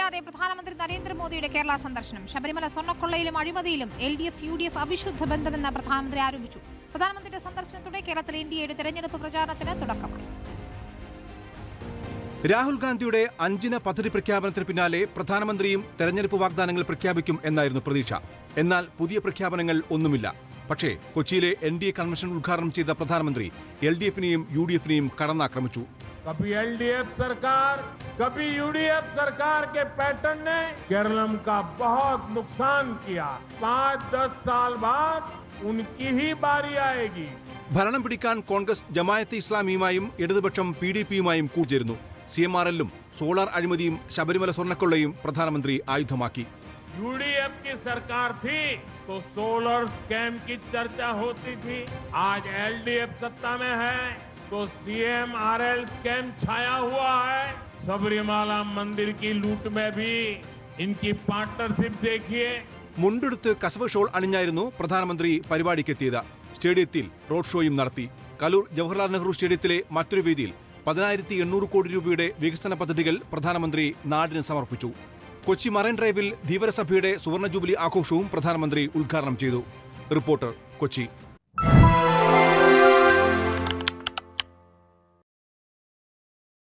പിന്നാലെ പ്രധാനമന്ത്രി നരേന്ദ്രമോദിയുടെ കേരള സന്ദർശനം. ശബരിമല സ്വർണ്ണക്കൊള്ളയിലും അഴിമതിയിലും LDF UDF അവിശുദ്ധ ബന്ധമെന്ന് പ്രധാനമന്ത്രി ആരോപിച്ചു. പ്രധാനമന്ത്രിയുടെ സന്ദർശനത്തോടെ കേരളത്തിൽ NDAയുടെ തെരഞ്ഞെടുപ്പ് പ്രചാരണത്തിന് തുടക്കമായി. രാഹുൽ ഗാന്ധിയുടെ 5 പദ്ധതി പ്രഖ്യാപനത്തിന് പിന്നാലെ പ്രധാനമന്ത്രിയും തെരഞ്ഞെടുപ്പ് വാഗ്ദാനങ്ങൾ പ്രഖ്യാപിക്കും എന്നായിരുന്നു പ്രതീക്ഷ. എന്നാൽ പുതിയ പ്രഖ്യാപനങ്ങൾ ഒന്നുമില്ല. പക്ഷേ കൊച്ചിയിലെ NDA കൺവെൻഷൻ ഉദ്ഘാടനം ചെയ്ത പ്രധാനമന്ത്രി LDFനെയും UDFനെയും കടന്നാക്രമിച്ചു. कभी LDF सरकार, कभी UDF सरकार के पैटर्न ने केरलम का बहुत नुकसान किया. 5-10 साल बाद उनकी ही बारी आएगी. ഭരണം പിടിക്കാൻ കോൺഗ്രസ് ജമായത്തെ ഇസ്ലാമിയുമായും ഇടതുപക്ഷം PDPയുമായും കൂട്ടുചേരുന്നു. CMRLും സോളാർ അഴിമതിയും ശബരിമല സ്വർണ്ണക്കൊള്ളയും പ്രധാനമന്ത്രി ആയുധമാക്കി. UDF की सरकार थी तो सोलर स्कैम की चर्चा होती थी. आज LDF सत्ता में है तो CMRL स्कैम छाया हुआ है. सबरीमाला मंदिर की लूट में भी इनकी पार्टनरशिप देखिए. മുണ്ടെടുത്ത് കസവ് ഷോൾ അണിഞ്ഞായിരുന്നു പ്രധാനമന്ത്രി പരിപാടിക്കെത്തിയത്. സ്റ്റേഡിയത്തിൽ റോഡ് ഷോയും നടത്തി. കലൂർ ജവഹർലാൽ നെഹ്റു സ്റ്റേഡിയത്തിലെ മറ്റൊരു വേദിയിൽ 10,800 കോടി രൂപയുടെ വികസന പദ്ധതികൾ പ്രധാനമന്ത്രി നാടിന് സമർപ്പിച്ചു. കൊച്ചി മറൈൻ ഡ്രൈവിൽ ധീവരസഭയുടെ സുവർണ ജൂബിലി ആഘോഷവും പ്രധാനമന്ത്രി ഉദ്ഘാടനം ചെയ്തു. റിപ്പോർട്ടർ, കൊച്ചി.